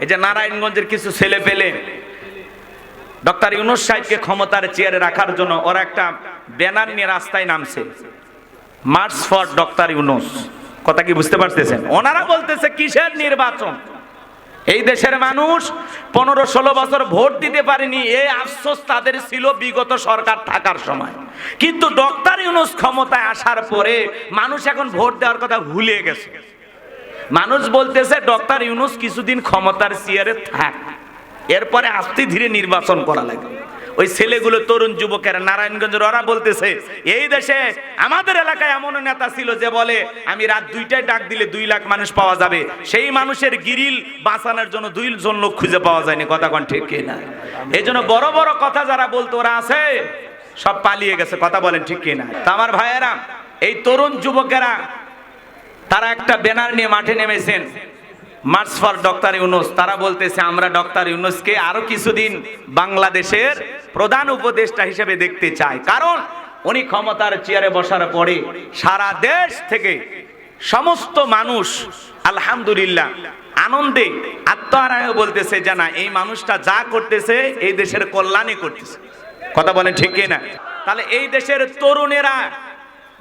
এই যে নারায়ণগঞ্জের কিছু ছেলে পেলে ডক্টর ইউনূস সাহেবকে ক্ষমতার চেয়ারে রাখার জন্য ওরা একটা ব্যানার নিয়ে রাস্তায় নামছে, মার্চ ফর ডক্টর ইউনূস। কথা কি বুঝতে পারতেছেন? ওনারা বলতেছে কিসের নির্বাচন? এই দেশের মানুষ 15-16 বছর ভোট দিতে পারেনি, এই আফসোস তাদের ছিল বিগত সরকার থাকার সময়। কিন্তু ডক্টর ইউনূস ক্ষমতায় আসার পরে মানুষ এখন ভোট দেওয়ার কথা ভুলে গেছে। মানুষ বলতেছে ডক্টর ইউনূস কিছুদিন ক্ষমতার চেয়ারে থাক, এরপরে আস্তে ধীরে নির্বাচন করা লাগে। ওই ছেলেগুলো, তরুণ যুবকেরা নারায়ণগঞ্জের, ওরা বলতেছে এই দেশে আমাদের এলাকায় এমন নেতা ছিল যে বলে আমি রাত 2টায় ডাক দিলে 2 লাখ মানুষ পাওয়া যাবে, সেই মানুষের গিরিল বাঁচানোর জন্য 2 জন লোক খুঁজে পাওয়া যায়নি। কথা কোন ঠিক কিনা? এই জন্য বড় বড় কথা যারা বলতো ওরা আছে সব পালিয়ে গেছে। কথা বলেন ঠিক কিনা? তা আমার ভাইয়েরা, এই তরুণ যুবকেরা তারা একটা ব্যানার নিয়ে মাঠে নেমেছেন, মার্চ ফর ডক্টর ইউনূস। তারা বলতেছে আমরা ডক্টর ইউনূসকে আরো কিছুদিন বাংলাদেশের প্রধান উপদেষ্টা হিসেবে দেখতে চাই, কারণ উনি ক্ষমতার চেয়ারে বসার পরে সারা দেশ থেকে সমস্ত মানুষ আলহামদুলিল্লাহ আনন্দে আত্মহারায় বলতেছে যে না, এই মানুষটা যা করতেছে এই দেশের কল্যাণে করতেছে। কথা বলেন ঠিক কিনা? তাহলে এই দেশের তরুণেরা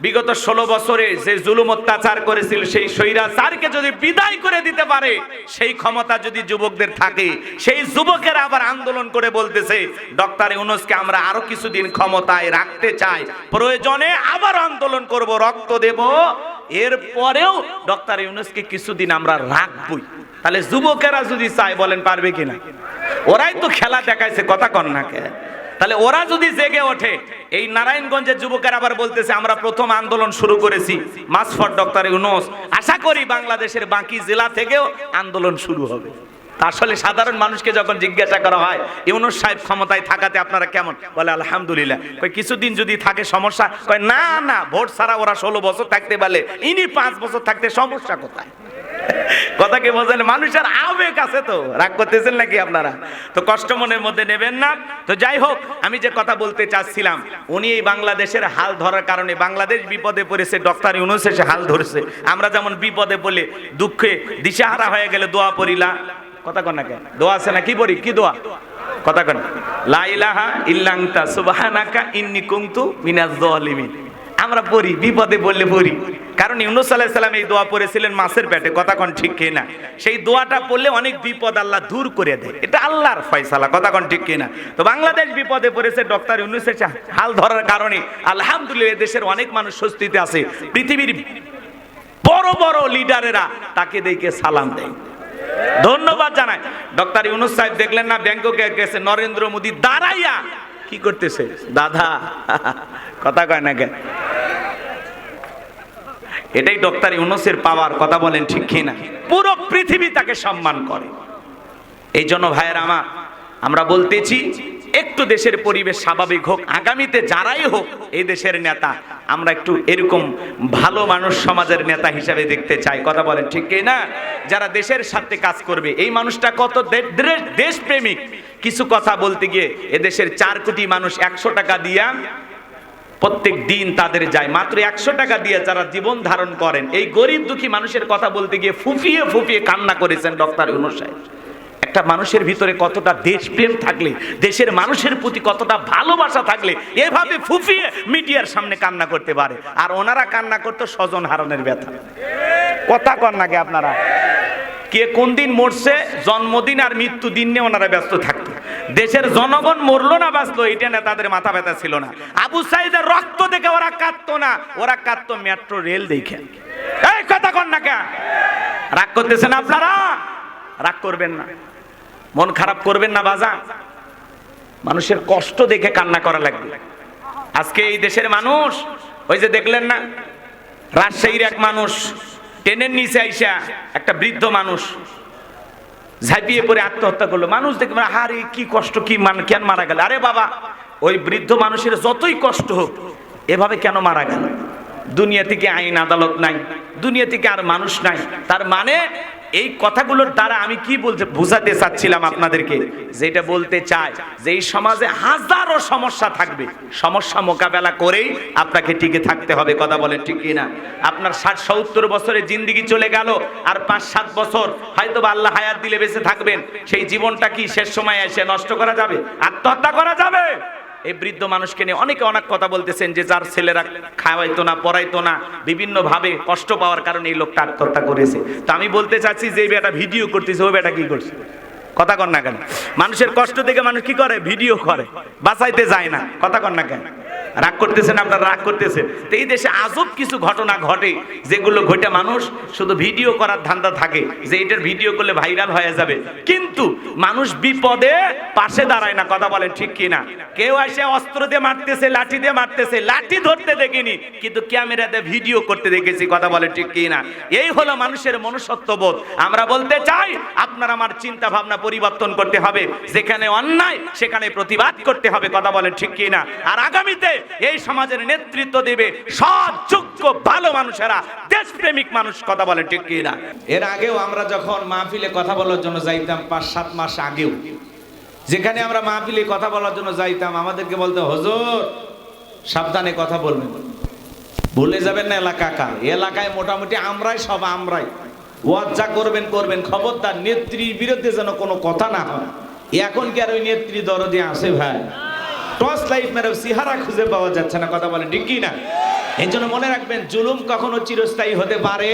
বিগত 16 বছরে যে জুলুম অত্যাচার করেছিল সেই স্বৈরাচারকে যদি বিদায় করে দিতে পারে, সেই ক্ষমতা যদি যুবকদের থাকে, সেই যুবকেরা আবার আন্দোলন করে বলতেছে ডক্টর ইউনূসকে আমরা আরো কিছুদিন ক্ষমতায় রাখতে চাই, প্রয়োজনে আবার আন্দোলন করব, রক্ত দেব, এরপরেও ডক্টর ইউনূসকে কিছুদিন আমরা রাখবই। তাহলে যুবকেরা যদি চায়, বলেন পারবে কিনা? ওরাই তো খেলা দেখাইছে। কথা কন না কে? তাহলে ওরা যদি জেগে ওঠে, এই নারায়ণগঞ্জের যুবকেরা আবার বলতেছে আমরা প্রথম আন্দোলন শুরু করেছি মার্চ ফর ডক্টর ইউনূস, আশা করি বাংলাদেশের বাকি জেলা থেকেও আন্দোলন শুরু হবে। আসলে সাধারণ মানুষকে যখন জিজ্ঞাসা করা হয় ইউনূস সাহেব ক্ষমতায় থাকাতে আপনারা কেমন, বলে আলহামদুলিল্লাহ। কই কিছুদিন যদি থাকে সমস্যা? কয় না না, ভোট ছাড়া ওরা 16 বছর থাকতে পারলে ইনি 5 বছর থাকতে সমস্যা কোথায়? কথা কি বোঝেন? মানুষের আবেগ আছে তো, রাগ করতেছেন নাকি আপনারা? তো কষ্ট মনের মধ্যে নেবেন না। তো যাই হোক, আমি যে কথা বলতে চাচ্ছিলাম, উনি এই বাংলাদেশের হাল ধরার কারণে বাংলাদেশ বিপদে পড়েছে, ডক্টর ইউনূস এসে হাল ধরেছে। আমরা যেমন বিপদে পড়লে, দুঃখে দিশাহারা হয়ে গেলে দোয়া পড়িলা। কথা কন না কেন? দোয়া আছে না? কি পড়ি? কি দোয়া? কথা কন, লা ইলাহা ইল্লা আনতা সুবহানাকা ইন্নী কুনতু মিনাজ জালিমিন। আমরা পড়ি, বিপদে বললে পড়ি, কারণ ইউনূস আলাইহিস সালাম এই দোয়া পড়েছিলেন মাছের পেটে। কথা কোন ঠিক কিনা? সেই দোয়াটা পড়লে অনেক বিপদ আল্লাহ দূর করে দেয়, এটা আল্লাহর ফয়সালা। কথা কোন ঠিক কিনা? তো বাংলাদেশ বিপদে পড়েছে ডক্টর ইউনূসের হাল ধরার কারণে আলহামদুলিল্লাহ দেশের অনেক মানুষ স্বস্তিতে আছে। পৃথিবীর বড় বড় লিডারেরা তাকে দেখে সালাম দেয়, ধন্যবাদ জানায়। ডক্টর ইউনূস সাহেব দেখলেন না ব্যাংককে গেছে, নরেন্দ্র মোদী দাঁড়াইয়া কি করতেছে? দাদা কথা কয় না কেন? এটাই ডক্টর ইউনূসের পাওয়ার। কথা বলেন ঠিক কিনা? পুরো পৃথিবী তাকে সম্মান করে। এই জন্য ভাইয়েরা আমার, আমরা বলতেছি একটু দেশের পরিবেশ স্বাভাবিক হোক, আগামীতে যারাই হোক এই দেশের নেতা আমরা একটু এরকম ভালো মানুষ সমাজের নেতা হিসেবে দেখতে চাই। কথা বলেন ঠিক কিনা? যারা দেশের সাথে কাজ করবে। এই মানুষটা কত দেশপ্রেমিক, কিছু কথা বলতে গিয়ে এদেশের 4 কোটি মানুষ 100 টাকা দিয়া প্রত্যেক দিন তাদের যায়, মাত্র 100 টাকা দিয়ে যারা জীবন ধারণ করেন। এই গরিব দুঃখী মানুষের কথা বলতে গিয়ে ফুফিয়ে ফুফিয়ে কান্না করেছেন ডক্টর ইউনূস সাহেব। একটা মানুষের ভিতরে কতটা দেশপ্রেম থাকলে, দেশের মানুষের প্রতি কতটা ভালোবাসা থাকলে এভাবে ফুফিয়ে মিডিয়ার সামনে কান্না করতে পারে। আর ওনারা কান্না করতো স্বজন হারানোর ব্যথা। কথা কন নাকি আপনারা? কে কোন দিন মরছে, জন্মদিন আর মৃত্যু দিন নিয়ে ওনারা ব্যস্ত থাকতো। দেশের জনগণ মরলো না বাঁচলো এটা না তাদের মাথা ব্যথা ছিল না। আবু সাইদের রক্ত দেখে ওরা কাঁদতো না, ওরা কাঁদতো মেট্রো রেল দেখে। এই কথা কন না কেন? রাগ করতেছেন আপনারা? রাগ করবেন না, মন খারাপ করবেন না বাজান। মানুষের কষ্ট দেখে কান্না করা লাগবে। আজকে এই দেশের মানুষ, ওই যে দেখলেন না রাজশাহীর এক মানুষ ট্রেনের নিচে আইসা একটা বৃদ্ধ মানুষ ঝাঁপিয়ে পড়ে আত্মহত্যা করলো। মানুষ দেখবে আরে কি কষ্ট, কি কেন মারা গেল? আরে বাবা, ওই বৃদ্ধ মানুষের যতই কষ্ট হোক এভাবে কেন মারা গেল? দুনিয়া থেকে আইন আদালত নাই, দুনিয়া থেকে আর মানুষ নাই। তার মানে এই কথাগুলোর দ্বারা আমি কি বলতে বোঝাতে চাচ্ছিলাম আপনাদেরকে, যেটা বলতে চাই যে এই সমাজে হাজারো সমস্যা থাকবে, সমস্যা মোকাবেলা করেই আপনাকে টিকে থাকতে হবে। কথা বলেন ঠিক কি না? আপনার 60-70 বছরের জিন্দেগি চলে গেল, আর 5-7 বছর হয়তো বা আল্লাহ হায়াত দিলে বেঁচে থাকবেন, সেই জীবনটা কি শেষ সময় এসে নষ্ট করা যাবে? আত্মহত্যা করা যাবে? এই বৃদ্ধ মানুষকে নিয়ে অনেকে অনেক কথা বলতেছেন যে যার ছেলেরা খাওয়াইতো না, পড়াইতো না, বিভিন্ন ভাবে কষ্ট পাওয়ার কারণে এই লোকটা আত্মহত্যা করেছে। তো আমি বলতে চাচ্ছি যে এই বেটা ভিডিও করতেছে, ওই বেটা কি করছে? কথা কন না কেন? মানুষের কষ্ট দেখে মানুষ কি করে? ভিডিও করে, বাঁচাইতে যায় না। কথা কন না কেন? রাগ করতেছেন আপনারা, রাগ করতেছেন। তো এই দেশে আজব কিছু ঘটনা ঘটে, যেগুলো ঘটে মানুষ শুধু ভিডিও করার ধান্দা থাকে, যে এটার ভিডিও করলে ভাইরাল হয়ে যাবে, কিন্তু মানুষ বিপদে পাশে দাঁড়ায় না। কথা বলেন ঠিক কি না? কেউ এসে অস্ত্র দিয়ে মারতেছে, লাঠি দিয়ে মারতেছে, লাঠি ধরতে দেখিনি, কিন্তু ক্যামেরাতে ভিডিও করতে দেখেছি। কথা বলেন ঠিক কি না? এই হলো মানুষের মনুষ্যত্ববোধ। আমরা বলতে চাই আপনার আমার চিন্তা ভাবনা পরিবর্তন করতে হবে, যেখানে অন্যায় সেখানে প্রতিবাদ করতে হবে। কথা বলেন ঠিক কি না? আর আগামীতে এই সমাজের নেতৃত্ব দেবে সৎ, যোগ্য, ভালো মানুষেরা, দেশপ্রেমিক মানুষ। কথা বলেন ঠিক কি না? এর আগেও আমরা যখন মাহফিলে কথা বলার জন্য যাইতাম, 5-7 মাস আগেও, যেখানে আমরা মাহফিলে কথা বলার জন্য যাইতাম, আমাদেরকে বলতে, হুজুর সাবধানে কথা বলবেন, ভুলে যাবেন না এলাকা কার। এলাকায় মোটামুটি আমরাই সব, আমরাই ওয়াজ যা করবেন করবেন, খবরদার নেত্রীর বিরুদ্ধে যেন কোনো কথা না হয়। এখন কি আর ওই নেত্রী দরদি আছে ভাই? টর্চ লাইট মেরে চেহারা খুঁজে পাওয়া যাচ্ছে না। কথা বলেন ঠিক কি না? এই জন্য মনে রাখবেন, জুলুম কখনো চিরস্থায়ী হতে পারে।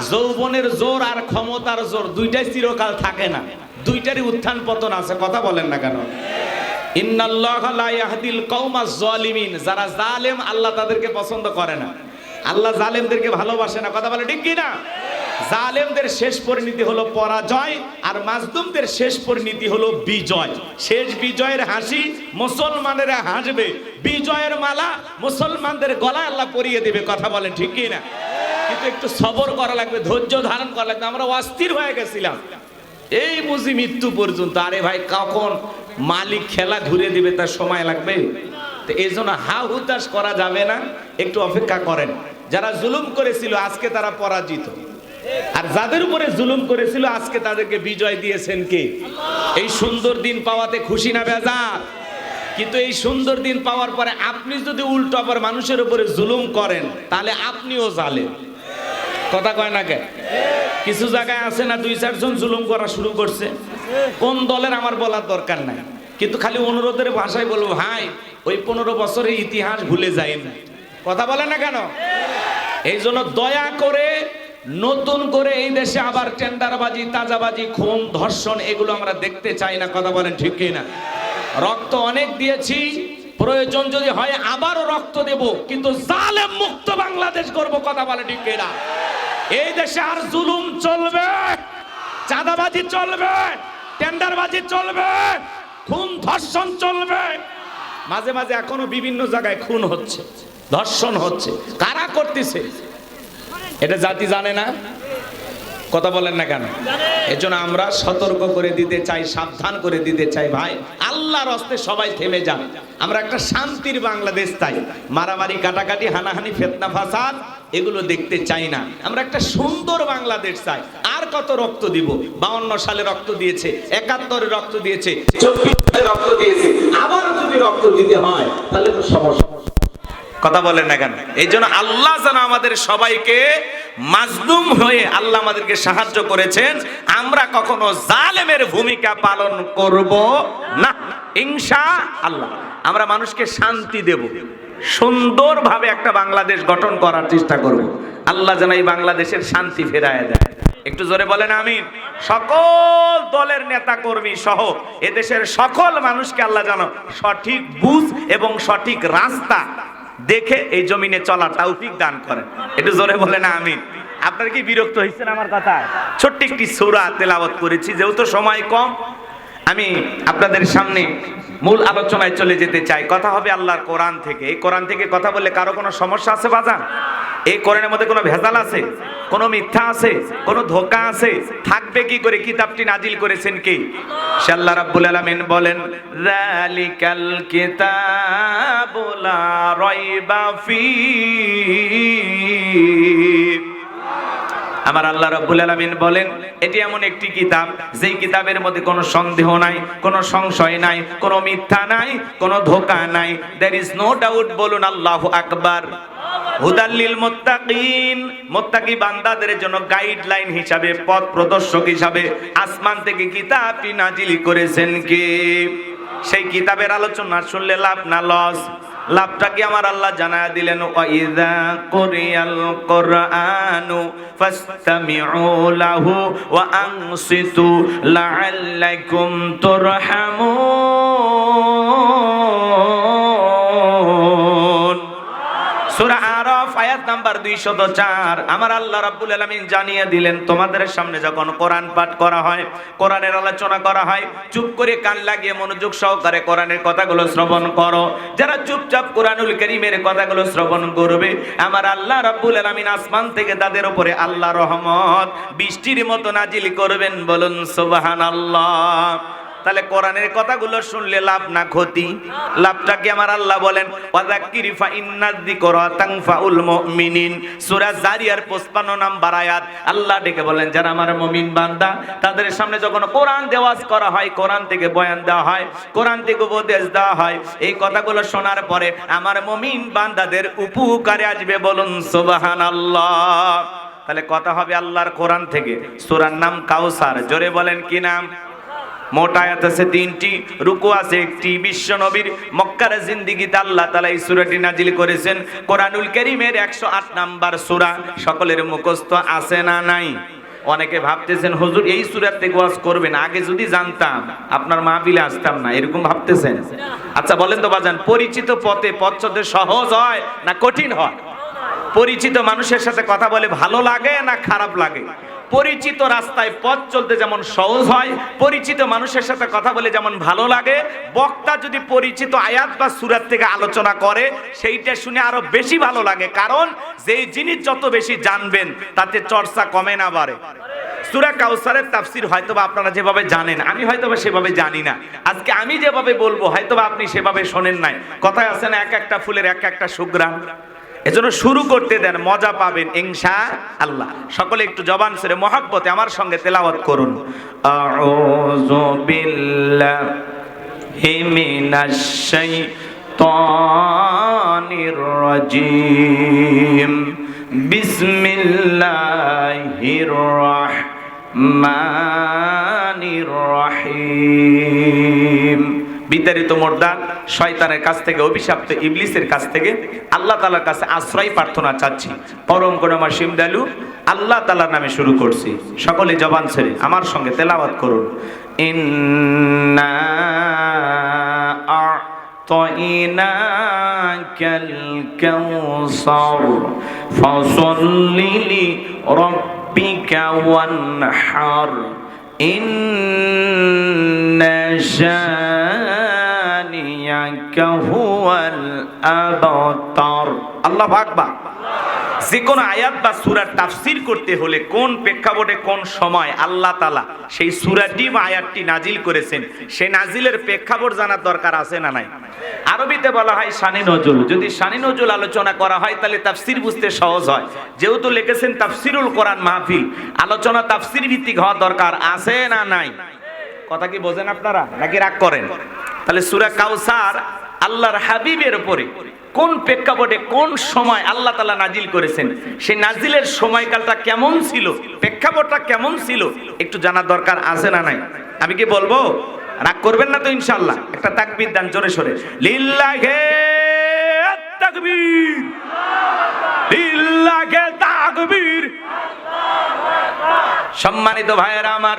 যৌবনের জোর আর ক্ষমতার জোর দুইটাই চিরকাল থাকে না, দুইটারই উত্থান পতন আছে। কথা বলেন না কেন? ইন্নাল্লাহা লা ইয়াহদিল কওমাজ জালিমিন, যারা জালেম আল্লাহ তাদেরকে পছন্দ করে না, আল্লাহ জালেমদেরকে ভালোবাসে না। কথা বলে ঠিক কি না? জালেমদের শেষ পরিণতি হলো পরাজয়, আর মাজলুমদের শেষ পরিণতি হলো বিজয়। শেষ বিজয়ের হাসি মুসলমানেরা হাসবে, বিজয়ের মালা মুসলমানদের গলায় আল্লাহ পরিয়ে দেবে। কথা বলেন ঠিক কি না? কিন্তু একটু সবর করা লাগবে, ধৈর্য ধারণ করা লাগবে। আমরা অস্থির হয়ে গেছিলাম এই বুঝি মৃত্যু পর্যন্ত। আরে ভাই, কখন মালিক খেলা ঘুরে দিবে তার সময় লাগবে। তো এই জন্য হা হুতাশ করা যাবে না, একটু অপেক্ষা করেন। যারা জুলুম করেছিল আজকে তারা পরাজিত, আর যাদের উপরে জুলুম করেছিল আজকে তাদেরকে বিজয় দিয়েছেন কে? এই সুন্দর দিন পাওয়াতে খুশি না বেজার? কিন্তু এই সুন্দর দিন পাওয়ার পরে আপনি যদি উল্টো আবার মানুষের উপরে জুলুম করেন, তাহলে আপনিও জালেম। কথা কয় না কে? কিছু জায়গায় আছে না, 2-4 জন জুলুম করা শুরু করছে। কোন দলের আমার বলার দরকার নাই, কিন্তু খালি অনুরোধের ভাষায় বলবো, ভাই ওই 15 বছরের ইতিহাস ভুলে যায় না। কথা বলে না কেন? এই জন্য দয়া করে নতুন করে এই দেশে আবার টেন্ডারবাজি, তাজাবাজি, খুন, ধর্ষণ এগুলো আমরা দেখতে চাই না। কথা বলেন ঠিক কি না? রক্ত অনেক দিয়েছি, প্রয়োজন যদি হয় আবারও রক্ত দেব, কিন্তু জালেম মুক্ত বাংলাদেশ করব। কথা বলে ঠিক কি না? এই দেশে আর জুলুম চলবে, চাঁদাবাজি চলবে, টেন্ডারবাজি চলবে, খুন ধর্ষণ চলবে। মাঝে মাঝে এখনো বিভিন্ন জায়গায় খুন হচ্ছে, ধর্ষণ হচ্ছে। কারা করতেছে এটা জাতি জানে না। কথা বলেন না কেন? এজন্য আমরা সতর্ক করে দিতে চাই, সাবধান করে দিতে চাই, ভাই আল্লাহর হস্তে সবাই থেমে যান। আমরা একটা শান্তির বাংলাদেশ চাই, মারামারি, কাটাকাটি, হানাহানি, ফিতনা, ফাসাদ এগুলো দেখতে চাই না। আমরা একটা সুন্দর বাংলাদেশ চাই। আর কত রক্ত দিব? 52 সালে রক্ত দিয়েছে, 71-এ রক্ত দিয়েছে, 24-এ রক্ত দিয়েছে, আবারও যদি রক্ত দিতে হয় তাহলে তো সমস্যা। কথা বলেন না কেন? এই জন্য আল্লাহ যেন আমাদের সবাইকে, মাজলুম হয়ে আল্লাহ আমাদেরকে সাহায্য করেছেন, আমরা কখনো জালেমের ভূমিকা পালন করব না ইনশাআল্লাহ। আমরা মানুষকে শান্তি দেব, সুন্দরভাবে একটা বাংলাদেশ গঠন করার চেষ্টা করব। আল্লাহ যেন এই বাংলাদেশের শান্তি ফেরায় দেয়। একটু জোরে বলেন আমিন। সকল দলের নেতা কর্মী সহ এদেশের সকল মানুষকে আল্লাহ যেন সঠিক বুঝ এবং সঠিক রাস্তা দেখে এই জমিনে চলার তৌফিক দান করেন। একটু জোরে বলেন আমিন। আপনারা কি বিরক্ত হয়েছেন আমার কথায়? ছোট্ট একটি সূরা তেলাওয়াত করেছি, যেহেতু সময় কম আমি আপনাদের সামনে মূল আলোচনায় চলে যেতে চাই। কথা হবে আল্লাহর কোরআন থেকে। এই কোরআন থেকে কথা বললে কারো কোনো সমস্যা আছে বাজান? এই কোরআনের মধ্যে কোনো ভেজাল আছে? কোনো মিথ্যা আছে? কোনো ধোঁকা আছে? থাকবে কি করে? কিতাবটি নাজিল করেছেন কে? আল্লাহ রাব্বুল আলামিন বলেন, যালিকাল কিতাবু লা রাইবা ফীহি। আমার আল্লাহ রাব্বুল আলামিন বলেন এটি এমন একটি কিতাব যেই কিতাবের মধ্যে কোনো সন্দেহ নাই, কোনো সংশয় নাই, কোনো মিথ্যা নাই, কোনো ধোঁকা নাই। There is no doubt. বলুন আল্লাহু আকবার। হুদাল্লিল মুত্তাকিন, মুত্তাকি বান্দাদের জন্য গাইডলাইন হিসাবে, পথ প্রদর্শক হিসাবে আসমান থেকে কিতাবটি নাজিল করেছেন কে? সেই কিতাবের আলোচনা শুনলে লাভ না লস? লাভটা কি আমার আল্লাহ জানায়া দিলেন, ওয়াইযা কুরিয়াল কুরআনু ফাসতামিউ লাহু ওয়া আনসিতু লাআল্লাকুম তুরহামুন। সূরা আরাফ আয়াত নাম্বার 204। আমার আল্লাহ রাব্বুল আলামিন জানিয়ে দিলেন, তোমাদের সামনে যখন কোরআন পাঠ করা হয়, কোরআনের আলোচনা করা হয়, চুপ করে কান লাগিয়ে মনোযোগ সহকারে কোরআনের কথাগুলো শ্রবণ করো। যারা চুপচাপ কোরআনুল কারীমের কথাগুলো শ্রবণ করবে, আমার আল্লাহ রাব্বুল আলামিন আসমান থেকে তাদের উপরে আল্লাহ রহমত বৃষ্টির মতো নাজিল করবেন। বলুন সুবহানাল্লাহ। তাহলে কোরআনের কথাগুলো শুনলে লাভ না ক্ষতি? লাভটা কি আমার আল্লাহ বলেন, ওয়াযাক্কির ফা ইন্নায যিকরা তানফাউল মুমিনিন। সূরা জারিয়ার 55 নাম্বার আয়াত। আল্লাহ ডেকে বলেন, যারা আমার মুমিন বান্দা তাদের সামনে যখন কোরআন দেওয়াজ করা হয়, কোরআন থেকে বয়ান দেওয়া হয়, কোরআন থেকে উপদেশ দেওয়া হয়, এই কথাগুলো শোনার পরে আমার মুমিন বান্দাদের উপকারে আসবে। বলুন সুবহানাল্লাহ। তাহলে কথা হবে আল্লাহর কোরআন থেকে। সূরার নাম কাউসার। জোরে বলেন কি নাম? মোট আয়াত আছে 3টি, রুকু আছে 1টি। বিশ্ব নবীর মক্কার জিন্দেগিতে আল্লাহ তাআলা এই সূরাটি নাজিল করেছেন। কোরআনুল কারীমের 108 নাম্বার সূরা। সকলের মুখস্থ আছে না নাই? অনেকে ভাবতেছেন হুজুর এই সূরা থেকে ওয়াজ করবেন, আগে যদি জানতাম আপনার মাহফিলে আসতাম না, এরকম ভাবতেছেন? আচ্ছা বলেন তো বাজান, পরিচিত পথে পথ চলতে সহজ হয় না কঠিন হয়? পরিচিত মানুষের সাথে কথা বলে ভালো লাগে না খারাপ লাগে? পরিচিত রাস্তায় পথ চলতে যেমন সহজ হয়, পরিচিত মানুষের সাথে কথা বলে যেমন ভালো লাগে, বক্তা যদি পরিচিত আয়াত বা সূরা থেকে আলোচনা করে সেইটা শুনে আরো বেশি ভালো লাগে। কারণ যেই জিনিস যত বেশি জানবেন তাতে চর্চা কমে না বাড়ে। সূরা কাউসারের তাফসীর হয়তোবা আপনারা যেভাবে জানেন, আমি হয়তোবা সেভাবে জানি না। আজকে আমি যেভাবে বলবো হয়তোবা আপনি সেভাবে শোনেন নাই। কথায় আছে না, এক একটা ফুলের এক একটা সুঘ্রাণ। এজন্য শুরু করতে দেন, মজা পাবেন ইনশাআল্লাহ। সকলে একটু জবান ছেড়ে মহব্বতে আমার সঙ্গে তেলাওয়াত করুন। আউযু বিল্লাহি মিনাশ শাইতানির রাজীম। বিসমিল্লাহির রাহমানির রহিম। বিতাড়িত মুর্দা শয়তানের কাছ থেকে, অভিশপ্ত ইবলিসের কাছ থেকে আল্লাহ তাআলার কাছে আশ্রয় প্রার্থনা চাচ্ছি। পরম করুণাময় দয়ালু আল্লাহ তাআলার নামে শুরু করছি। সকলে জবান ছেড়ে আমার সঙ্গে তেলাওয়াত করুন। ইন্না আ'তাইনাকাল কাউসার ফাসাল্লি লিরাব্বিকা ওয়ানহার ইন্না শানিয়াকা হুয়াল আবতার। আল্লাহু আকবার। যে কোনো আয়াত বা সূরার তাফসীর করতে হলে কোন প্রেক্ষাপটে কোন সময় আল্লাহ তাআলা সেই সূরাটি বা আয়াতটি নাজিল করেছেন, সেই নাজিলের প্রেক্ষাপট জানার দরকার আছে না নাই? আরবিতে বলা হয় শানে নজুল। যদি শানে নজুল আলোচনা করা হয় তাহলে তাফসীর বুঝতে সহজ হয়। যেহেতু লিখেছেন তাফসীরুল কোরআন মাহফিল, আলোচনা তাফসীর ভিত্তিক হওয়া দরকার আছে না নাই? কথা কি বোঝেন আপনারা নাকি রাগ করেন? তাহলে সূরা কাউসার আল্লাহর হাবিবের উপরে কোন প্রেক্ষাপটে কোন সময় আল্লাহ তাআলা নাজিল করেছেন, সেই নাজিলের সময়কালটা কেমন ছিল, প্রেক্ষাপটটা কেমন ছিল, একটু জানার দরকার আছে না নাই? আমি কি বলবো? রাগ করবেন না তো ইনশাআল্লাহ? একটা তাকবীর দেন জোরে সোরে। লিল্লাহি তাকবীর, লিল্লাহি তাকবীর। সম্মানিত ভাইয়েরা আমার,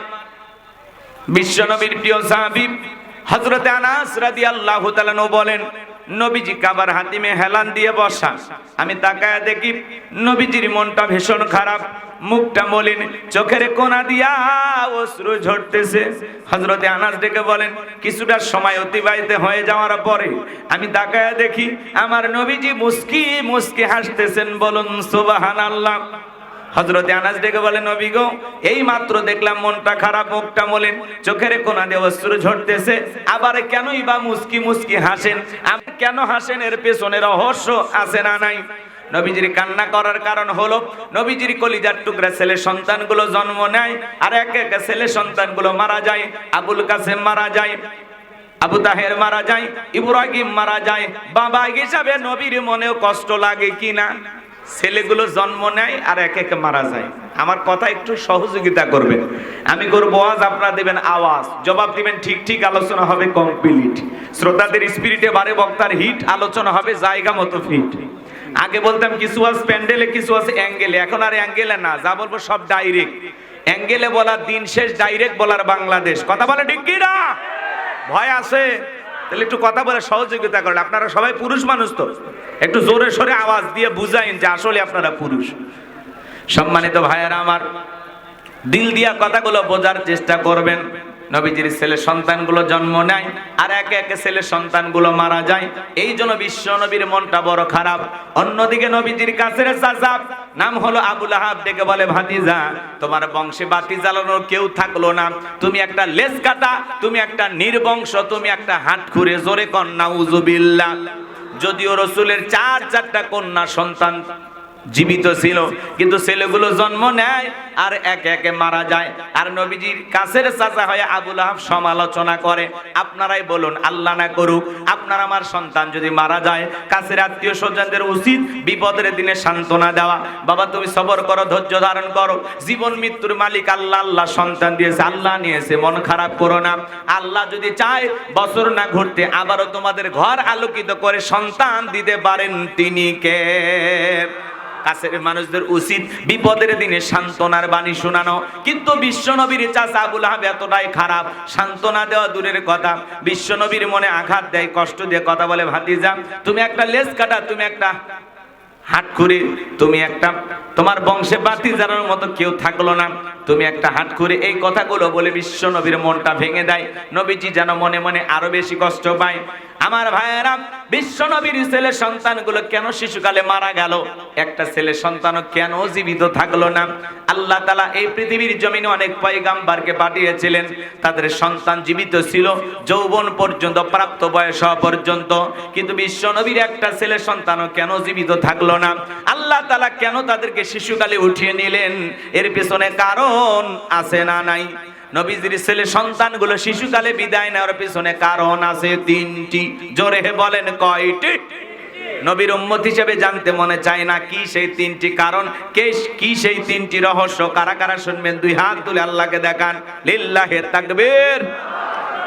বিশ্ব নবীর প্রিয় সাহাবী হযরত আনাস রাদিয়াল্লাহু তাআলা বলেন, নবীজি কাবার হাতিমে হেলান দিয়ে বসা। আমি তাকায় দেখি নবীজির মনটা ভীষণ খারাপ, মুখটা মলিন, চোখের কোনা দিয়া অশ্রু ঝরতেছে। হযরতে আনাস ডেকে বলেন, কিছুটা সময় অতিবাহিত হয়ে যাওয়ার পরে আমি তাকায় দেখি আমার নবীজি মুস্কি মুস্কি হাসতেছেন। বলুন সুবহানাল্লাহ। হযরতে আনাস ডেকে বলেন, নবী গো, এই মাত্র দেখলাম মনটা খারাপ, মুখটা মলিন, চোখের কোনা দিয়ে অশ্রু ঝরতেছে, আবার কেনই বা মুস্কি মুস্কি হাসেন? আপনি কেন হাসেন? এর পেছনে রহস্য আছে না নাই? নবীজির কান্না করার কারণ হলো নবীজির কলিজার টুকরা ছেলে সন্তানগুলো জন্ম নেয় আর এক এক ছেলে সন্তানগুলো মারা যায়। আবুল কাসেম মারা যায়, আবু তাহের মারা যায়, ইব্রাহিম মারা যায়। বাবা হিসাবে নবীর মনেও কষ্ট লাগে কিনা? ছেলেগুলো জন্ম নেয় আর এক এক মারা যায়। আমার কথা একটু সহযোগিতা করবেন, আমি করবো ওয়াজ, আপনারা দেবেন আওয়াজ, জবাব দিবেন ঠিক ঠিক, আলোচনা হবে কমপ্লিট। শ্রোতাদের স্পিরিটে বারে বক্তার হিট, আলোচনা হবে জায়গা মতো ফিট। আগে বলতাম কিছু আছে প্যান্ডেলে, কিছু আছে অ্যাঙ্গেলে, এখন আর অ্যাঙ্গেলে না, যা বলবো সব ডাইরেক্ট। অ্যাঙ্গেলে বলার দিন শেষ, ডাইরেক্ট বলার বাংলাদেশ। কথা বলে ঠিক কি না? ভয় আছে? তাহলে একটু কথা বলে সহযোগিতা করেন। আপনারা সবাই পুরুষ মানুষ, তো একটু জোরে সোরে আওয়াজ দিয়ে বুঝাইন যে আসলে আপনারা পুরুষ। সম্মানিত ভাইয়েরা আমার, দিল দিয়া কথাগুলো বোঝার চেষ্টা করবেন। নবীজির ছেলে সন্তানগুলো জন্ম নেয় আর একে একে ছেলে সন্তানগুলো মারা যায়। এই জন্য বিশ্ব নবীর মনটা বড় খারাপ। অন্যদিকে নবীজির কাছের চাচা নাম হলো আবুল আহাব, ডেকে বলে ভাতিজা, তোমার বংশে বাতি জ্বালানোর কেউ থাকলো না, তুমি একটা লেজ কাটা, তুমি একটা নির্বংশ, তুমি একটা হাত খুঁড়ে, জোরে কন্যা উজুবিল্লাহ। যদিও রসুলের চারটা কন্যা সন্তান জীবিত ছিল, কিন্তু ছেলেগুলো জন্ম নেয় আর একে একে মারা যায়। আর নবীজির কাছের চাচা হয়ে আবুল আহাব সমালোচনা করে। আপনারাই বলুন, আল্লাহ না করুক আপনার আমার সন্তান যদি মারা যায়, কাছের আত্মীয় স্বজনদের উচিত বিপদের দিনে সান্ত্বনা দেওয়া। বাবা তুমি সবর করো, ধৈর্য ধারণ করো, জীবন মৃত্যুর মালিক আল্লাহ। আল্লাহ সন্তান দিয়েছে, আল্লাহ নিয়েছে, মন খারাপ করো না। আল্লাহ যদি চায় বছর না ঘুরতে আবারও তোমাদের ঘর আলোকিত করে সন্তান দিতে পারেন, তিনি কে? কাছের মানুষদের উচিত বিপদের দিনে সান্ত্বনার বাণী শোনানো। কিন্তু বিশ্বনবীর চাচা আবুল আহাব এতটাই খারাপ, সান্ত্বনা দেওয়া দূরের কথা, বিশ্বনবীর মনে আঘাত দেয়, কষ্ট দিয়ে কথা বলে, ভাতিজা তুমি একটা লেজ কাটা, তুমি একটা হাত খুঁড়ে, তুমি একটা, তোমার বংশে বাতি জ্বালানোর মতো কেউ থাকলো না, তুমি একটা হাত খুঁড়ে। এই কথাগুলো বলে বিশ্ব নবীর মনটা ভেঙে দেয়। নবীজি যেন মনে মনে আরো বেশি কষ্ট পায়। আমার ভাইয়েরা, বিশ্ব নবীর ছেলে সন্তানগুলো কেন শিশুকালে মারা গেল? একটা ছেলে সন্তানও কেন জীবিত থাকলো না? আল্লাহ তাআলা এই পৃথিবীর জমিনে অনেক পয়গাম্বরকে পাঠিয়েছিলেন, তাদের সন্তান জীবিত ছিল যৌবন পর্যন্ত, প্রাপ্ত বয়স হওয়া পর্যন্ত, কিন্তু বিশ্ব নবীর একটা ছেলে সন্তানও কেন জীবিত থাকলো না? আল্লাহ তাআলা কেন তাদেরকে শিশুকালে উঠিয়ে নিলেন? এর পেছনে কারণ আছে না নাই? নবীজির ছেলে সন্তানগুলো শিশুকালে বিদায় নেওয়ার পিছনে কারণ আছে তিনটি। জোরে বলেন কয়টি? নবীর উম্মত হিসেবে জানতে মনে চায় না কি সেই তিনটি কারণ, কি সেই তিনটি রহস্য? কারা কারা শুনবেন দুই হাত তুলে আল্লাহকে দেখান। লিল্লাহি তাকবীর,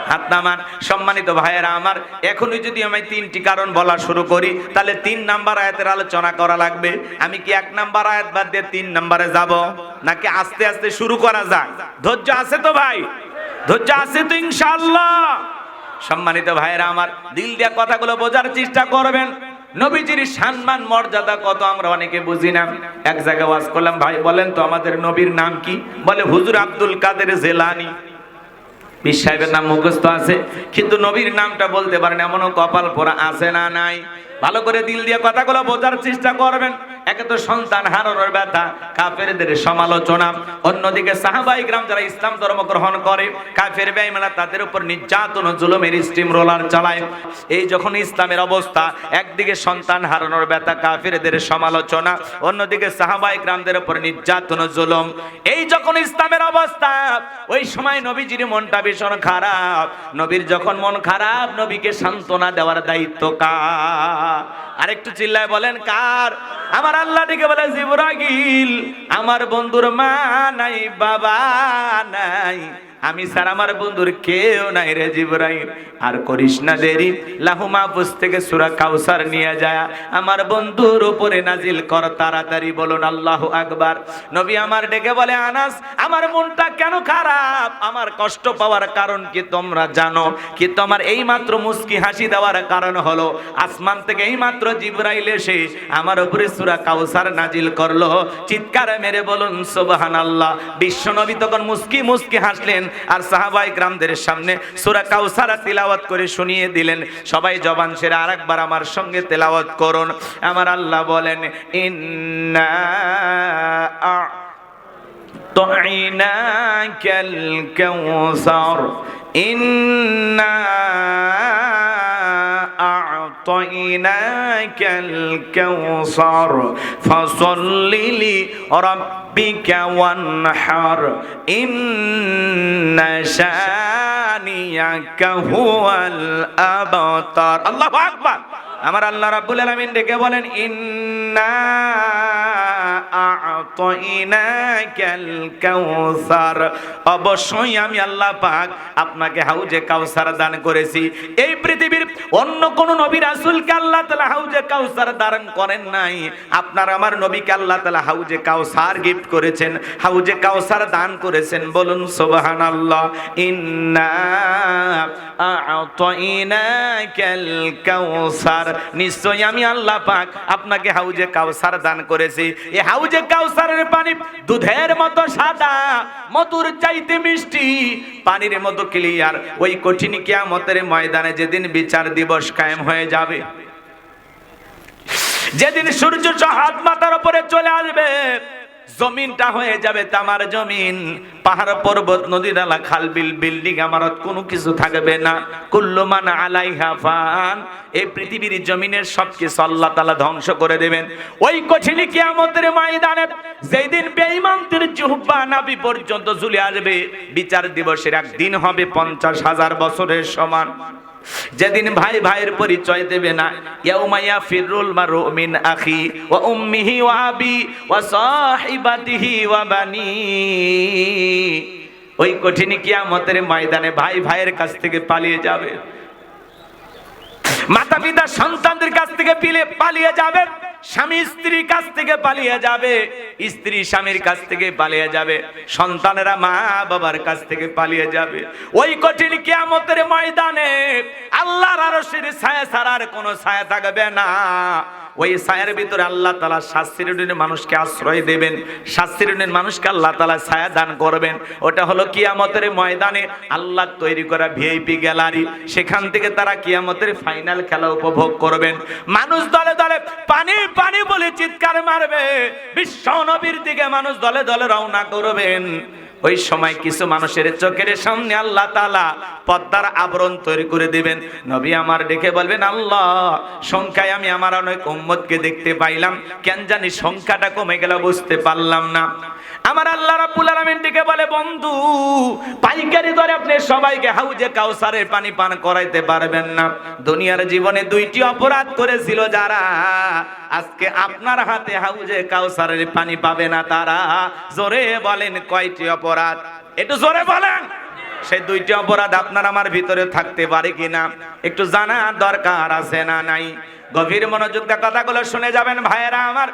হাত নামান। সম্মানিত ভাইয়েরা আমার, এখনই যদি আমি তিনটি কারণ বলা শুরু করি তাহলে 3 নাম্বার আয়াতের আলোচনা করা লাগবে। আমি কি 1 নাম্বার আয়াত বাদ দিয়ে 3 নাম্বারে যাব, নাকি আস্তে আস্তে শুরু করা যাক? ধৈর্য আছে তো ভাই? ধৈর্য আছে তো ইনশাআল্লাহ? সম্মানিত ভাইয়েরা আমার, দিল দিয়ে কথাগুলো বোঝার চেষ্টা করবেন। নবীজির সম্মান মর্যাদা কত আমরা অনেকে বুঝি না। এক জায়গায় ওয়াজ করলাম, ভাই বলেন তো আমাদের নবীর নাম কি? বলে হুজুর আব্দুল কাদের জেলানি। পীর সাহেবের নাম মুখস্থ আছে, কিন্তু নবীর নামটা বলতে পারেন, এমনও কপাল পোড়া আছে না নাই? ভালো করে দিল দিয়ে কথাগুলো বোঝার চেষ্টা করবেন। একে তো সন্তান হারানোর ব্যথা, কাফেরদের সমালোচনা, অন্যদিকে সাহাবায়ে কিরাম যারা ইসলাম ধর্ম গ্রহণ করে, কাফের বেঈমানরা তাদের উপর নির্যাতন ও জুলুমের স্টিম রোলার চালায়। এই যখন ইসলামের অবস্থা, একদিকে সন্তান হারানোর ব্যথা, কাফেরদের সমালোচনা, অন্যদিকে সাহাবায়ে কিরামদের উপর নির্যাতন ও জুলুম, এই যখন ইসলামের অবস্থা, ওই সময় নবীজির মনটা ভীষণ খারাপ। নবীর যখন মন খারাপ, নবীকে সান্ত্বনা দেওয়ার দায়িত্ব কার? আরেকটু চিল্লায় বলেন কার? আমার আল্লাহ ডেকে বলে, জিবরাইল আমার বন্ধুর মা নাই, বাবা নাই, আমি স্যার আমার বন্ধুর কেউ নাই রে জিবরাইল। আর করিস না দেরি, লাহু মাহফুজ থেকে সূরা কাউসার নিয়ে যায় আমার বন্ধুর উপরে নাজিল কর তাড়াতাড়ি। বলুন আল্লাহু আকবার। নবী আমার ডেকে বলে, আনাস আমার মনটা কেন খারাপ, আমার কষ্ট পাওয়ার কারণ কি তোমরা জানো? কিন্তু আমার এই মাত্র মুস্কি হাসি দেওয়ার কারণ হলো আসমান থেকে এই মাত্র জিবরাইল এসে আমার উপরে সূরা কাউসার নাজিল করলো। চিৎকার মেরে বলুন সুবহানাল্লাহ। বিশ্ব নবী তখন মুস্কি মুস্কি হাসলেন আর সাহাবায়ে কিরামদের সামনে সূরা কাউসার তিলাওয়াত করে শুনিয়ে দিলেন। সবাই জবান ছেড়ে আরেকবার আমার সঙ্গে তেলাওয়াত করুন। আমার আল্লাহ বলেন, ইন্না আ'তাইনাকাল কাউসার, ইন্না আ'তাইনাকাল কাউসার ফাসাল্লি লিরাব্বিকা ওয়ানহার ইন্না শানিয়াকা হুয়াল আবতার। আল্লাহু আকবার। আমার আল্লাহ রাব্বুল আলামিন ডেকে বলেন, ইন্না আ'তাইনাকাল কাউসার, অবশ্যই আমি আল্লাহ পাক আপনাকে হাউজে কাউসার দান করেছি। এই পৃথিবীর অন্য কোন নবী রাসূলকে আল্লাহ তাআলা হাউজে কাউসার দান করেন নাই। আপনার আমার নবীকে আল্লাহ তাআলা হাউজে কাউসার গিফট করেছেন, হাউজে কাউসার দান করেছেন। বলুন সুবহানাল্লাহ। ইন্না আ'তাইনাকাল কাউসার, নিশ্চয় আমি আল্লাহ পাক আপনাকে হাউজে কাউসার দান করেছি। এই হাউজে কাউসারের পানি দুধের মতো সাদা, মধুর চাইতে মিষ্টি, পানির মতো ক্লিয়ার। ওই কঠিন কিয়ামতের ময়দানে যেদিন বিচার দিবস কায়েম হয়ে যাবে, যেদিন সূর্য হাত মাথার উপরে চলে আসবে, জমিনটা হয়ে যাবে তামার জমিন, পাহাড় পর্বত নদী নালা খাল বিল বিল্ডিং ইমারত কোনো কিছু থাকবে না। কুল্লু মান আলাইহা ফান, এই পৃথিবীর জমিনের সবকিছু আল্লাহ তাআলা ধ্বংস করে দেবেন। ওই কঠিন কিয়ামতের ময়দানে যেদিন বেঈমানদের জিহ্বা নাভি পর্যন্ত ঝুলে আসবে, বিচার দিবসের একদিন হবে 50,000 বছরের সমান। যেদিন ভাই ভাইয়ের পরিচয় দেবে না, ইয়াউমা ইয়াফিরুল মারউ মিন আখি ওয়া উম্মিহি ওয়া আবি ওয়া সাহিবাতিহি ওয়া বানি, ওই কঠিন কিয়ামতের ময়দানে ভাই ভাইয়ের কাছ থেকে পালিয়ে যাবে, মাতা পিতা সন্তানদের কাছ থেকে পালিয়ে যাবে, স্বামী স্ত্রীর কাছ থেকে পালিয়ে যাবে, স্ত্রী স্বামীর কাছ থেকে পালিয়ে যাবে, সন্তানেরা মা বাবার কাছ থেকে পালিয়ে যাবে। ওই কঠিন কিয়ামতের ময়দানে আল্লাহর আরশের ছায়া ছাড়া আর কোনো ছায়া থাকবে না। ওই ছায়ার ভিতরে আল্লাহ তাআলা শাস্তির মানুষকে আশ্রয় দেবেন, শাস্তির মানুষকে আল্লাহ তাআলা ছায়া দান করবেন। ওটা হলো কিয়ামতের ময়দানে আল্লাহ তৈরি করা ভিআইপি গ্যালারি। সেখান থেকে তারা কিয়ামতের ফাইনাল খেলা উপভোগ করবেন। মানুষ দলে দলে পানি পানি বলে চিৎকার মারবে, বিশ্ব নবীর দিকে মানুষ দলে দলে রওনা করবেন। ওই সময় কিছু মানুষের চোখের সামনে আল্লাহ তাআলা পর্দার আবরণ তৈরি করে দিবেন। নবী আমার ডেকে বলবেন, আল্লাহ সংখ্যায় আমি আমার অনেক উম্মতকে দেখতে পাইলাম, কেন জানি সংখ্যাটা কমে গেল, বুঝতে পারলাম না। আমার আল্লাহ রাব্বুল আলামিন ডেকে বলে, বন্ধু পাইকারি দরে আপনি সবাইকে হাউজে কাউসারের পানি পান করাইতে পারবেন না। দুনিয়ার জীবনে 2টি অপরাধ করেছিল যারা, আজকে আপনার হাতে হাউজে কাউসারের পানি পাবে না তারা। জোরে বলেন কয়টি অপরাধ? একটু জোরে বলেন। সেই 2টি অপরাধ আপনার আমার ভিতরে থাকতে পারে কিনা একটু জানা দরকার আছে না নাই? গভীর মনোযোগ দিয়ে কথাগুলো শুনে যাবেন ভাইয়েরা আমার।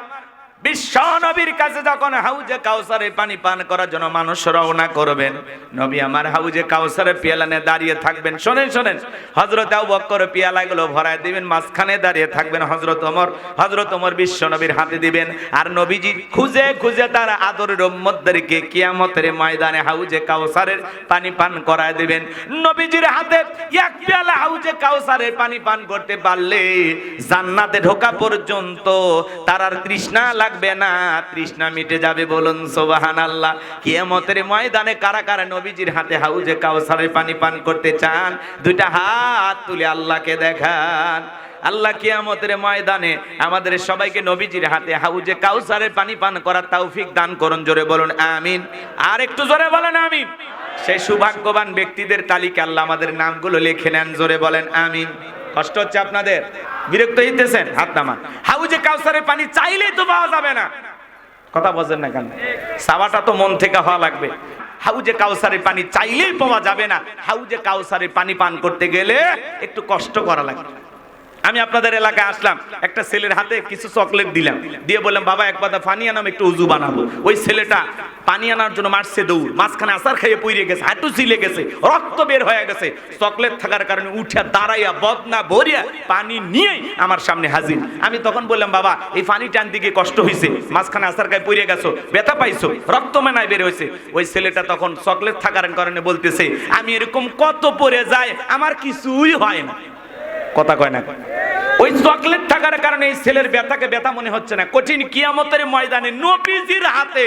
বিশ্ব নবীর কাছে যখন হাউজে কাউসারের পানি পান করার জন্য মানুষ রওনা করবেন, নবী আমার হাউজে কাউসারের পিয়ালানে দাঁড়িয়ে থাকবেন। শোনেন শোনেন, হযরত আবু বকর পিয়ালাগুলো ভরায় দিবেন, মাঝখানে দাঁড়িয়ে থাকবেন হযরত ওমর বিশ্ব নবীর হাতে দিবেন। আর নবীজি খুঁজে খুঁজে তার আদরের উম্মতদেরকে কিয়ামতের ময়দানে হাউজে কাউসারের পানি পান করায় দিবেন। নবীজির হাতে এক পিয়ালা হাউজে কাউসারের পানি পান করতে পারলে জান্নাতে ঢোকা পর্যন্ত তার আর তৃষ্ণা লাগবে না, তৃষ্ণা মিটে যাবে। বলুন সুবহানাল্লাহ। কিয়ামতের ময়দানে কারা কারা নবীজির হাতে হাউজে কাউসারের পানি পান করতে চান? 2টা হাত তুলে আল্লাহকে দেখান। আল্লাহ কিয়ামতের ময়দানে আমাদের সবাইকে নবীজির হাতে হাউজে কাউসারের পানি পান করার তৌফিক দান করুন। জোরে বলুন আমিন। আর একটু জোরে বলেন আমিন। সেই সৌভাগ্যবান ব্যক্তিদের তালিকা আল্লাহ আমাদের নামগুলো লিখে নেন। জোরে বলেন আমিন। কষ্ট হচ্ছে আপনাদের? বিরক্ত হইতেছেন? হাত নামান। হাউজে কাউসারের পানি চাইলেই তো পাওয়া যাবে না। কথা বলেন না কেন? সাবাটা তো মন থেকে হওয়া লাগবে। হাউজে কাউসারের পানি চাইলেই পাওয়া যাবে না। হাউজে কাউসারের পানি পান করতে গেলে একটু কষ্ট করা লাগবে। আমি আপনাদের এলাকায় আসলাম, একটা ছেলের হাতে কিছু চকলেট দিলাম, দিয়ে বললাম, বাবা এক পাতা পানি আনাম, একটু উজু বানাবো। ওই ছেলেটা পানি আনার জন্য মারছে দৌড়, মাঝখানে আসার খাইয়ে পইরে গেছে, হাঁটু ছিলে গেছে, রক্ত বের হয়ে গেছে। চকলেট থাকার কারণে উঠে দাঁড়াইয়া বদনা ভরিয়া পানি নিয়ে আমার সামনে হাজির। আমি তখন বললাম, বাবা এই পানি টান দিকে কষ্ট হয়েছে, মাঝখানে আসার খাইয়ে পইরে গেছো, ব্যথা পাইছো, রক্ত মেনায় বের হয়েছে। ওই ছেলেটা তখন চকলেট থাকার কারণে বলতেছে, আমি এরকম কত পরে যায়, আমার কিছুই হয় না। কথা কয় না? ওই চকলেট থাকার কারণে এই ছেলের ব্যথাকে ব্যথা মনে হচ্ছে না। কঠিন কিয়ামতের ময়দানে নবীজির হাতে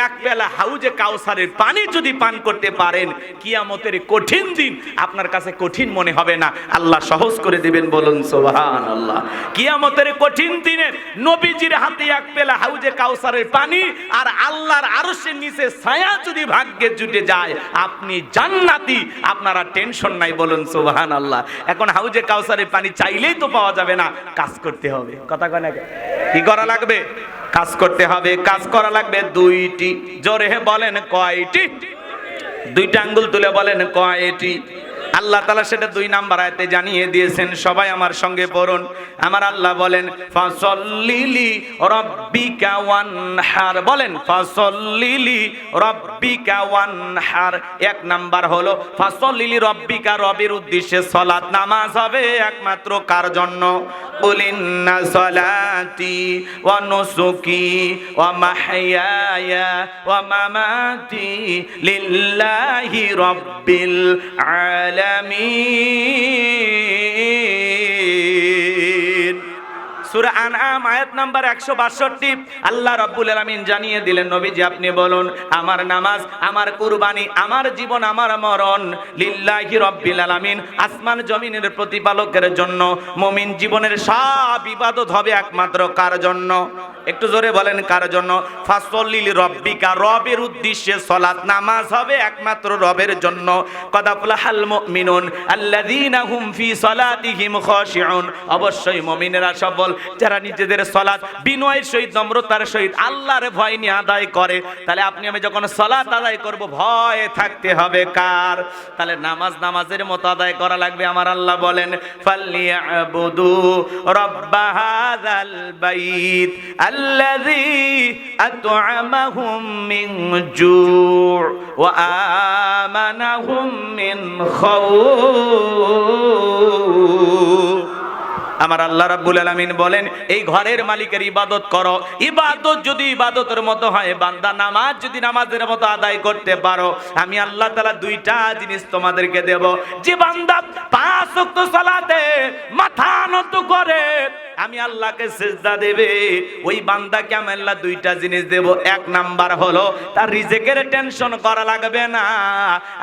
এক বেলা হাউজে কাউসারের পানি যদি পান করতে পারেন, কিয়ামতের কঠিন দিন আপনার কাছে কঠিন মনে হবে না, আল্লাহ সহজ করে দিবেন। বলুন সুবহানাল্লাহ। কিয়ামতের কঠিন দিনে নবীজির হাতে এক বেলা হাউজে কাউসারের পানি আর আল্লাহর আরশের নিচে ছায়া যদি ভাগ্যে জুটে যায়, আপনি জান্নাতি, আপনারা টেনশন নাই। বলুন সুবহানাল্লাহ। এখন হাউজে কাউসারের পানি চাইলেই তো পাওয়া যাবে না, কাজ করতে হবে। কথা কয় না? কি করা লাগবে? কাজ করতে হবে। কাজ করা লাগবে দুইটি। জোরে বলেন কয়টি? দুইটা আঙ্গুল তুলে বলেন কয়টি? আল্লাহ তাআলা সেটা 2 নাম্বার আয়াতে জানিয়ে দিয়েছেন। সবাই আমার সঙ্গে পড়ুন। আমার আল্লাহ বলেন ফাসল্লিলি রাব্বিকা ওয়ানহার। বলেন ফাসল্লিলি রাব্বিকা ওয়ানহার। 1 নাম্বার হলো ফাসল্লিলি রাব্বিকা, রবের উদ্দেশ্যে সালাত নামাজ হবে একমাত্র কার জন্য? কুলিন্না সালাতি ওয়া নুসুকি ওয়া মাহইয়ায়া ওয়া মামাতি লিল্লাহি রাব্বিল আলামিন। সূরা আনআম আয়াত নাম্বার 162। আল্লাহ রাব্বুল আলামিন জানিয়ে দিলেন, নবীজি আপনি বলুন, আমার নামাজ, আমার কুরবানি, আমার জীবন, আমার মরণ লিল্লাহি রাব্বিল আলামিন, আসমান জমিনের প্রতিপালকের জন্য। মুমিন জীবনের সব ইবাদত হবে একমাত্র কার জন্য? একটু জোরে বলেন কার জন্য? ফাসল্লি লিরাব্বিকা, রবের উদ্দেশ্যে সালাত নামাজ হবে একমাত্র রবের জন্য। কদ আফলাহাল মুমিনুন আল্লাযীনা হুম ফি সালাতিহিম খাশিউন। অবশ্যই মুমিনেরা সফল যারা নিজেদের সালাত বিনয়ের সহিত, নম্রতার সহিত আল্লাহর ভয় নিয়ে আদায় করে। তাহলে আপনি আমি যখন সালাত আদায় করব, ভয় থাকতে হবে কার? তাহলে নামাজ নামাজের মতো আদায় করা লাগবে। আমার আল্লাহ বলেন ফালিয়াবুদু রাব্বা হাযাল বাইত আল্লাযী আত'আমাহুম মিন জু' ওয়া আমানাহুম মিন খাউফ। আমার আল্লাহ রাব্বুল আলামিন বলেন, এই ঘরের মালিকের ইবাদত করো। ইবাদত যদি ইবাদতের মতো হয়, বান্দা নামাজ যদি নামাজের মতো আদায় করতে পারো, আমি আল্লাহ তাআলা 2টা জিনিস তোমাদেরকে দেব। যে বান্দা 5 ওয়াক্ত সালাতে মাথা নত করে আমি আল্লাহকে সিজদা দেবে, ওই বান্দাকে আমি আল্লাহ 2টা জিনিস দেব। 1 নাম্বার হলো তার রিজিকের টেনশন করা লাগবে না,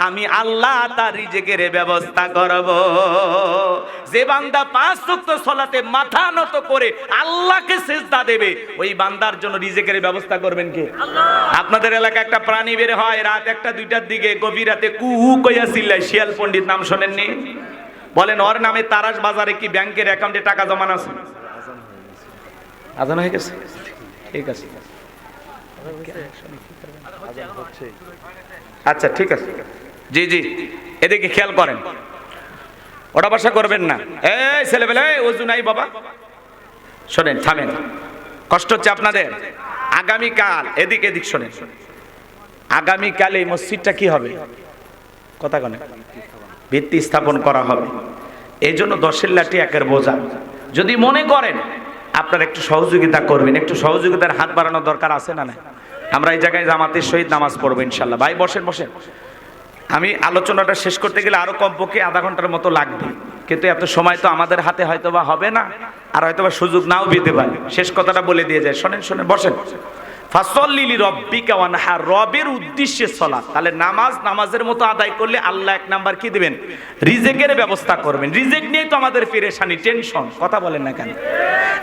আমি আল্লাহ তার রিজিকের ব্যবস্থা করব। যে বান্দা 5 ওয়াক্ত সালাতে মাথা নত করে আল্লাহকে সিজদা দেবে, ওই বান্দার জন্য রিজিকের ব্যবস্থা করবেন কে? আল্লাহ। আপনাদের এলাকায় একটা প্রাণী বের হয় রাত 1টা 2টার দিকে, গভীর রাতে কুহু কইয়া চিল্লায়। শিয়াল পণ্ডিত নাম শোনেননি? বলেন ওর নামে তারাস বাজারে কি ব্যাংকের অ্যাকাউন্টে টাকা জমা আছে? আজান হয়ে গেছে? ঠিক আছে, আচ্ছা ঠিক আছে। জি জি, এদিকে খেয়াল করেন, ওটা বাসা করবেন না। এই ছেলেবেলা ওযু নাই বাবা, শোনেন, থামেন, কষ্ট হচ্ছে আপনাদের। আগামীকাল এদিক শোনেন, আগামীকাল এই মসজিদটা কি হবে? কথা কনে ভিত্তি স্থাপন করা হবে। এই জন্য 10-এর লাঠি 1-এর বোঝা। যদি মনে করেন আপনারা একটু সহযোগিতা করবেন, একটু সহযোগিতার হাত বাড়ানোর দরকার আছে না? আমরা এই জায়গায় জামাতের সহিত নামাজ পড়বো ইনশাল্লাহ। ভাই বসেন। আমি আলোচনাটা শেষ করতে গেলে আরো কমপক্ষে আধা ঘন্টার মতো লাগবে, কিন্তু এত সময় তো আমাদের হাতে হয়তোবা হবে না, আর হয়তোবা সুযোগ নাও পেতে পারে। শেষ কথাটা বলে দিয়ে যায়, শোনেন, বসেন। ফাসল্লি লিরাব্বিকা ওয়ানহার, রবের উদ্দেশ্যে সালাত। তাহলে নামাজের মতো আদায় করলে আল্লাহ 1 নাম্বার কি দিবেন? রিজিকের ব্যবস্থা করবেন। রিজিক নিয়ে তো আমাদের পেরেশানি, টেনশন। কথা বলেন না কেন?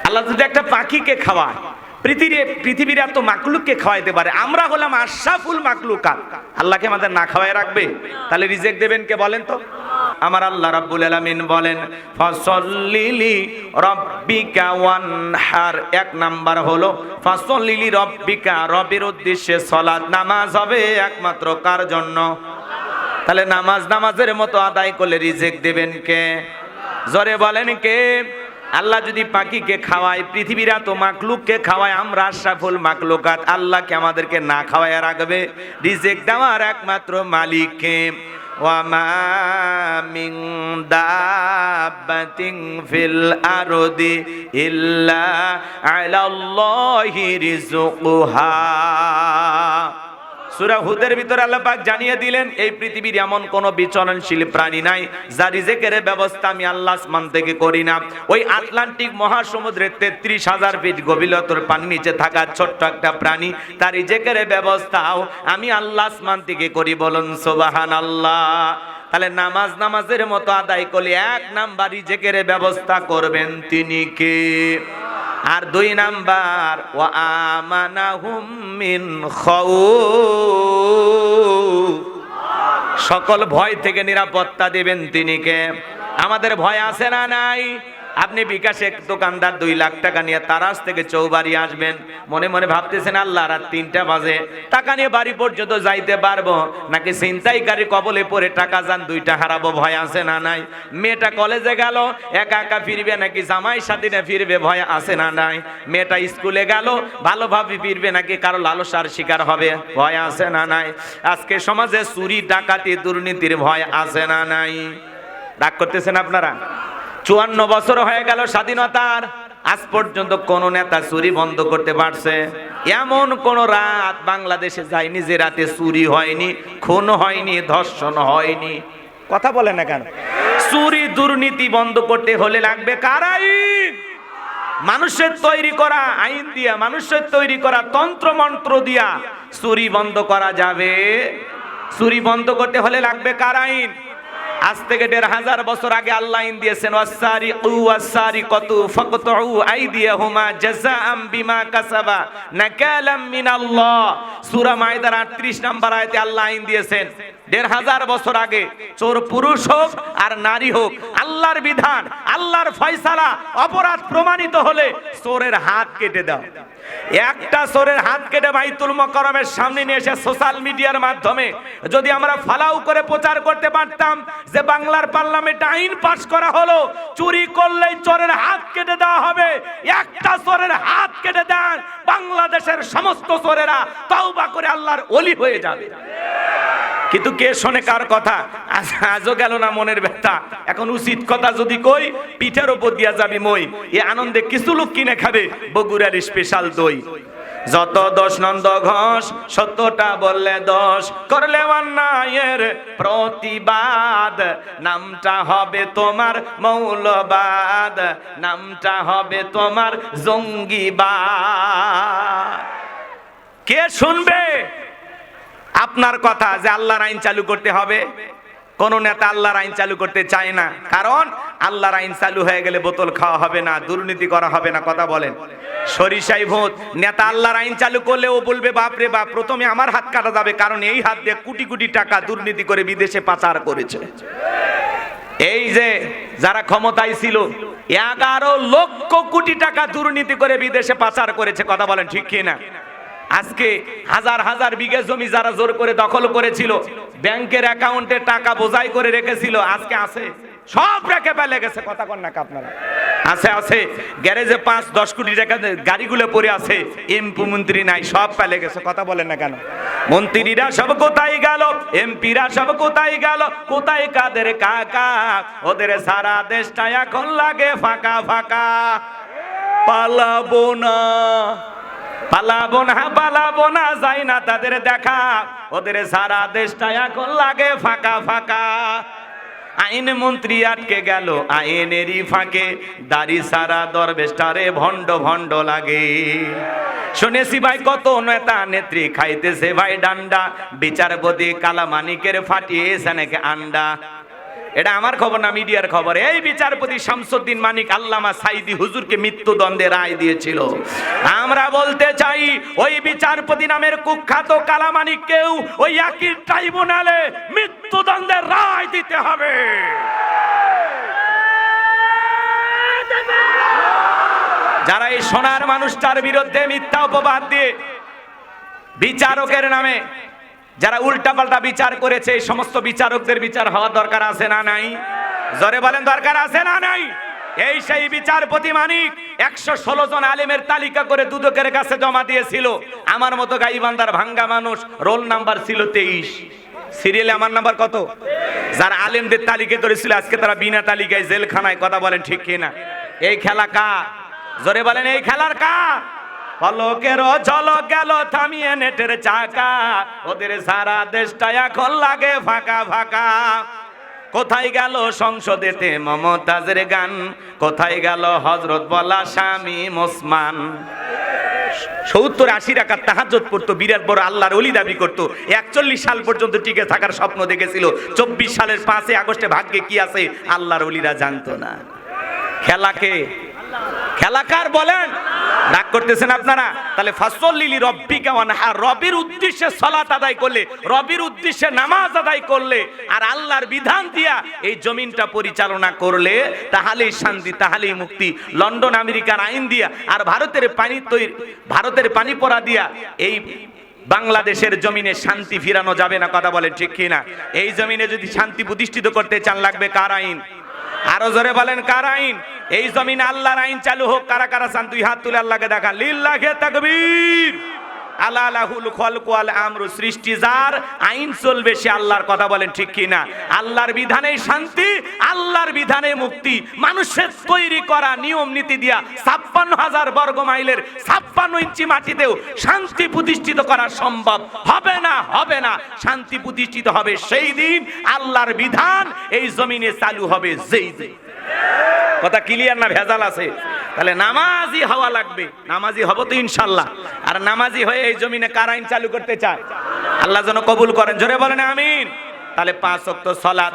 আল্লাহ যদি একটা পাখিকে খাওয়ায়, পৃথিবীর এত মাকলুককে খাওয়াইতে পারে, আমরা হলাম আশরাফুল মাকলুকাত, আল্লাহকে আমাদের না খাওয়ায় রাখবে? তাহলে রিজিক দেবেন কে বলেন তো? আমার আল্লাহ রাব্বুল আলামিন বলেন ফাসল্লি রাব্বিকা ওয়ানহার। 1 নাম্বার হলো ফাসল্লি রাব্বিকা, রবের উদ্দেশ্যে সালাত নামাজ হবে একমাত্র কার জন্য? তাহলে নামাজের মতো আদায় করলে রিজিক দেবেন কে? জোরে বলেন কে? আল্লাহ যদি পাখিকে খাওয়ায়, পৃথিবীর এত মাকলুককে খাওয়ায়, আমরা আশরাফুল মাকলুকাত, আল্লাহকে আমাদেরকে না খাওয়ায় রাখবে? রিজিক দেওয়ার একমাত্র মালিক কে? ওয়ামা মিন দাব্বাতিন ফিল আরদি ইল্লা আলাল্লাহি রিজকুহা। সূরা হুদের ভিতরে আল্লাহ পাক জানিয়ে দিলেন এই পৃথিবীর এমন কোন বিচরণশীল প্রাণী নাই যার রিজেকের ব্যবস্থা আমি আল্লাহ আসমান থেকে করি না। ওই আটলান্টিক মহাসমুদ্রের ৩৩,০০০ ফিট গভীরতার পানির নিচে থাকা ছোট্ট একটা প্রাণী, তার রিজেকের ব্যবস্থাও আমি আল্লাহ আসমান থেকে করি। বলুন সুবহানাল্লাহ। তাহলে নামাজের মতো আদায় করলে ১ নাম্বার রিজেকের ব্যবস্থা করবেন তিনি কে? আর ২ নাম্বার ওয়া আমানাহুম মিন খাউফ, সকল ভয় থেকে নিরাপত্তা দিবেন তিনি কে? আমাদের ভয় আছে না নাই? আপনি বিকাশে দোকানদার ২ লাখ টাকা নিয়ে তারাস থেকে চৌবাড়ি আসবেন, মনে মনে ভাবতেছেন আল্লাহ রাত ৩টা বাজে টাকা নিয়ে বাড়ি পর্যন্ত যাইতে পারবো নাকি ছিনতাইকারী কবলে পড়ে টাকা যান ২টা হারাবো, ভয় আছে না নাই? মেয়েটা কলেজে গেল একা একা ফিরবে নাকি জামাই সাথীরা ফিরবে, ভয় আছে না নাই? মেয়েটা স্কুলে গেল ভালোভাবে ফিরবে নাকি কারো লালসার শিকার হবে, ভয় আছে না নাই? আজকে সমাজে চুরি ডাকাতি দুর্নীতির ভয় আছে না নাই? রাগ করতেছেন আপনারা? ৫৪ বছর হয়ে গেল স্বাধীনতার, আজ পর্যন্ত কোন নেতা চুরি বন্ধ করতে পারছে? এমন কোন রাত বাংলাদেশে যায়নি যে রাতে চুরি হয়নি, খুন হয়নি, ধর্ষণ হয়নি। কথা বলে না কেন? চুরি দুর্নীতি বন্ধ করতে হলে লাগবে কার আইন? মানুষের তৈরি করা আইন দিয়া, মানুষের তৈরি করা তন্ত্র মন্ত্র দিয়া চুরি বন্ধ করা যাবে? চুরি বন্ধ করতে হলে লাগবে কার আইন? আজ থেকে ১৫০০ বছর আগে আল্লাহ আইন দিয়েছেন ওয়াসসারিকু ওয়াসসারিকাতু ফাকতুউ আইদিয়াহুমা জাযাআম বিমা কাসাবা নাকালাম মিনাল্লাহ। সূরা মাইদার ৩৮ নম্বর আয়াতে আল্লাহ আইন দিয়েছেন ১৫০০ বছর আগে চোর পুরুষ হোক আর নারী হোক, আল্লাহর বিধান, আল্লাহর ফয়সালা, অপরাধ প্রমাণিত হলে চোরের হাত কেটে দাও। একটা চোরের হাত কেটে বাইতুল মুকাররমের সামনে নিয়ে এসে সোশ্যাল মিডিয়ার মাধ্যমে যদি আমরা ফালাউ করে প্রচার করতে পারতাম যে বাংলার পার্লামেন্টে আইন পাস করা হলো চুরি করলেই চোরের হাত কেটে দেওয়া হবে, একটা চোরের হাত কেটে দেন, বাংলাদেশের সমস্ত চোরেরা তওবা করে আল্লাহর ওলি হয়ে যাবে। কিন্তু কে শোনে কার কথা? আজও গেল না মনের ব্যথা। এখন উচিত কথা যদি কই পিঠের উপর দিয়া যাবি মই, এ আনন্দে কিছু লোক কিনে খাবে বগুড়ার স্পেশাল দই। যত দোষ নন্দ ঘোষ, সত্যটা বললে দোষ, করলে অন্যায়ের প্রতিবাদ, নামটা হবে তোমার মৌলবাদ, নামটা হবে তোমার জঙ্গিবাদ। কে শুনবে আপনার কথা যে আল্লাহর আইন চালু করতে হবে? কোন নেতা আল্লাহর আইন চালু করতে চায় না, কারণ আল্লাহর আইন চালু হয়ে গেলে বোতল খাওয়া হবে না, দুর্নীতি করা হবে না। কথা বলেন? সরিষাই ভূত। নেতা আল্লাহর আইন চালু করলে ও বলবে বাপরে বাপ, প্রথমে আমার হাত কাটা যাবে, কারণ এই হাত দিয়ে কোটি কোটি টাকা দুর্নীতি করে বিদেশে পাচার করেছে। এই যে যারা ক্ষমতায় ছিল 11 লক্ষ কোটি টাকা দুর্নীতি করে বিদেশে পাচার করেছে। কথা বলেন ঠিক কি না? আজকে হাজার হাজার বিঘা জমি যারা জোর করে দখল করেছিল, ব্যাংকের অ্যাকাউন্টে টাকা বোঝাই করে রেখেছিল, আজকে আছে সব রেখে ফেলে গেছে। কথা কন না আপনারা? আছে আছে, গ্যারেজে 5-10 কোটি টাকা গাড়িগুলো পড়ে আছে, এমপি মন্ত্রী নাই, সব ফেলে গেছে। কথা বলেন না কেন? মন্ত্রীরা সব কোথায় গেল? এমপিরা সব কোথায় গেল? কোথায় কাদের কাকা? ওদের সারা দেশটা এখন লাগে ফাঁকা ফাঁকা। পালাবো না, পালাবো না, পালাবো না, যাই না তাদের দেখা, ওদের সারা দেশটা এখন লাগে ফাঁকা ফাঁকা। আইন মন্ত্রী আটকে গেল আইনেরই ফাঁকে, দাড়ি সারা দরবেশটারে ভণ্ড ভণ্ড লাগে। শুনেছি ভাই কত নেতা নেত্রী খাইতেছে ভাই ডান্ডা, বিচারপতি কালামানিকের ফাটিয়েছে নাকি আন্ডা। এটা আমার খবর না, মিডিয়ার খবর। এই বিচারপতি শামসুদ্দিন মানিক আল্লামা সাইদি হুজুরকে মৃত্যুদণ্ডের রায় দিয়েছিল। আমরা বলতে চাই ওই বিচারপতি নামের কুখ্যাত কালামানিককেও ওই একই ট্রাইব্যুনালে মৃত্যুদণ্ডের রায় দিতে হবে। যারা এই সোনার মানুষটার বিরুদ্ধে মিথ্যা অপবাদ দিয়ে বিচারকের নামে যারা উল্টাপাল্টা বিচার করেছে, এই সমস্ত বিচারকদের বিচার হওয়া দরকার আছে না নাই? জোরে বলেন দরকার আছে না নাই? এই সেই বিচারপতি মানিক 116 জন আলেমের তালিকা করে দুদকের কাছে জমা দিয়েছিল। আমার মতো গাইবান্ধার ভাঙ্গা মানুষ, রোল নাম্বার ছিল 23, সিরিয়ালে আমার নাম্বার কত? যারা আলেমদের তালিকা করেছিল আজকে তারা বিনা তালিকায় জেলখানায়। কথা বলেন ঠিক কিনা? এই খেলা কার? জোরে বলেন এই খেলার কার? পলকের ঝলক গেল থামিয়ে নেটের চাকা, ওদের সারা দেশটা এখন লাগে ফাঁকা ফাঁকা। কোথায় গেল সংসদেতে মমতাজের গান, কোথায় গেল হযরত বলা শামীম ওসমান। 70-80 রাকাত তাহাজ্জুদ পড়তো, বিরাট বড় আল্লাহর ওলি দাবি করত। 41 সাল পর্যন্ত টিকে থাকার স্বপ্ন দেখেছিল। 24 সালের 5 আগস্টে ভাগ্যে কি আছে আল্লাহর ওলিরা জানতো না। খেলাকার বলেন, রাগ করতেছেন আপনারা? তাহলে ফাসল্লি লিরাব্বিকা ওয়ানহার, রবির উদ্দেশ্যে সালাত আদায় করলে, রবির উদ্দেশ্যে নামাজ আদায় করলে, আর আল্লাহর বিধান দিয়া এই জমিনটা পরিচালনা করলে তাহলেই শান্তি, তাহলেই মুক্তি। লন্ডন আমেরিকার আইন দিয়া আর ভারতের পানি পড়া দিয়া এই বাংলাদেশের জমিনে শান্তি ফিরানো যাবে না। কথা বলেন ঠিক কিনা? এই জমিনে যদি শান্তি প্রতিষ্ঠিত করতে চান লাগবে কার আইন? আরো জোরে বলেন কার আইন? এই জমিনে আল্লাহর আইন চালু হোক। কারা কারা চান? দুই হাত তুলে আল্লাহকে দেখা। লিল্লাহি তাকবীর। আলা লাহুল খালকু ওয়াল আমরু, সৃষ্টি যার, আইন চলবে সে আল্লাহর। কথা বলেন ঠিক কিনা? আল্লাহর বিধানে শান্তি, আল্লাহর বিধানে মুক্তি। মানুষের তৈরি করা নিয়ম নীতি দিয়া 56,000 বর্গ মাইলের 56 ইঞ্চি মাটিতেও শান্তি প্রতিষ্ঠিত করা সম্ভব হবে না, হবে না। শান্তি প্রতিষ্ঠিত হবে সেই দিন আল্লাহর বিধান এই জমিনে চালু হবে যেই দিন। কথা ক্লিয়ার না ভেজাল আছে? তাহলে নামাজি হওয়া লাগবে। নামাজি হব তো ইনশাআল্লাহ। আর নামাজি হয়ে এই জমিনে কার আইন চালু করতে চায়? আল্লাহ যেন কবুল করেন। জোরে বলেন আমিন। তাহলে 5 ওয়াক্ত সালাত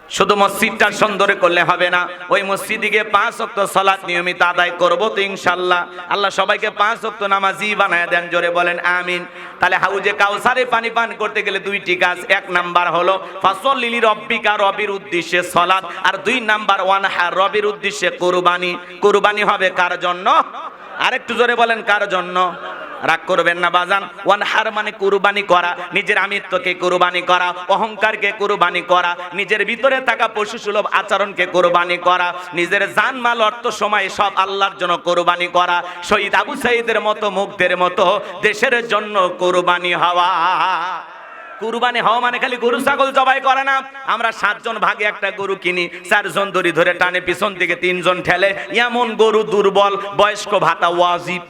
শুধু মসজিদটা সুন্দরে করলে হবে না, ওই মসজিদে গিয়ে 5 ওয়াক্ত সালাত নিয়মিত আদায় করব তো ইনশাআল্লাহ। আল্লাহ সবাইকে 5 ওয়াক্ত নামাজি বানায় দেন। জোরে বলেন আমিন। তাহলে হাউজে কাউসারে পানি পান করতে গেলে 2টি কাজ। 1 নাম্বার হলো ফাসল্লি লিরাব্বিকা, রবির উদ্দেশ্যে সালাত। আর 2 নাম্বার ওয়ানহার, রবির উদ্দেশ্যে কুরবানি। কুরবানি হবে কার জন্য? আরেকটু জোরে বলেন কার জন্য? রাগ করবেন না বাজান। ওয়ানহার মানে কুরবানি করা, নিজের আমিত্বকে কুরবানি করা, অহংকারকে কুরবানি করা, নিজের ভিতরে থাকা পশু সুলভ আচরণকে কুরবানি করা, নিজের জানমাল অর্থ সময় সব আল্লাহর জন্য কুরবানি করা। শহীদ আবু সাঈদের মতো মুগ্ধের মতো দেশের জন্য কুরবানি হওয়া। কুরবানি হওয়া মানে খালি গরু ছাগল জবাই করে না। আমরা 7 জন ভাগে একটা গরু কিনি, 4 জন দড়ি ধরে টানে, পিছন থেকে 3 জন ঠেলে। এমন গরু দুর্বল, বয়স্ক ভাতা ওয়াজিব।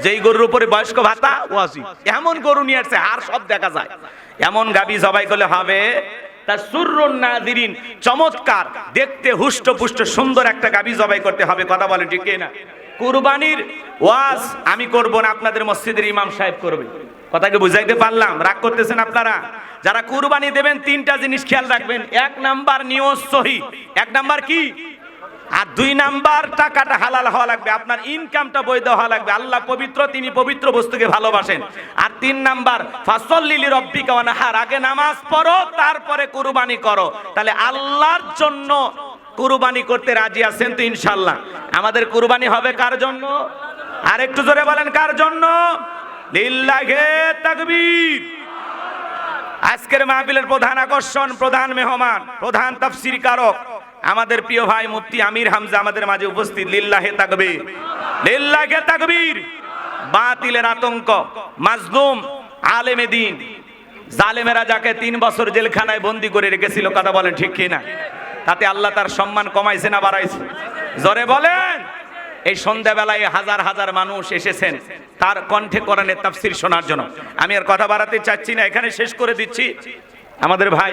যেই গরুর উপরে বয়স্ক ভাতা ওয়াজিব, এমন গরু নিয়ে আসছে আর সব দেখা যায়। এমন গাবি জবাই করলে হবে তার সুররুন নাযিরিন, চমৎকার দেখতে হুষ্টপুষ্ট সুন্দর একটা গাবি জবাই করতে হবে। কথা বলেন ঠিক না? কুরবানির ওয়াজ আমি করব না, আপনাদের মসজিদের ইমাম সাহেব করবে। কথাকে বুঝাইতে পারলাম? রাগ করতেছেন আপনারা? যারা কুরবানি দেবেন 3টা জিনিস খেয়াল রাখবেন। 1 নাম্বার নিয়ত সহি। 1 নাম্বার কি? আর 2 নাম্বার টাকাটা হালাল হওয়া লাগবে, আপনার ইনকামটা বৈধ হওয়া লাগবে। আল্লাহ পবিত্র, তিনি পবিত্র বস্তুকে ভালোবাসেন। আর 3 নাম্বার ফাসল্লি লিরাব্বিকা ওয়ানহার, আগে নামাজ পড়ো তারপরে কুরবানি করো। তাহলে আল্লাহর জন্য কুরবানি করতে রাজি আছেন তো ইনশাআল্লাহ? আমাদের কুরবানি হবে কার জন্য? আর একটু জোরে বলেন কার জন্য? লিল্লাহি তাকবীর। আজকের মাহফিলের প্রধান আকর্ষণ, প্রধান মেহমান, প্রধান তাফসীর কারক আমাদের প্রিয় ভাই মুফতি আমির হামজা আমাদের মাঝে উপস্থিত। লিল্লাহি তাকবীর, লিল্লাহি তাকবীর। বাতিলের আতঙ্ক, মাজলুম আলেমে দ্বীন, জালেমেরা যাকে 3 বছর জেলখানায় বন্দী করে রেখেছিল। কথা বলেন ঠিক কিনা? তাতে আল্লাহ তার সম্মান কমাইছে না বাড়াইছে? জোরে বলেন। এই সন্ধ্যাবেলায় হাজার হাজার মানুষ এসেছেন তার কণ্ঠে কোরআনের তাফসীর শোনার জন্য। আমি আর কথা বাড়াতে চাচ্ছি না, এখানে শেষ করে দিচ্ছি। আমাদের ভাই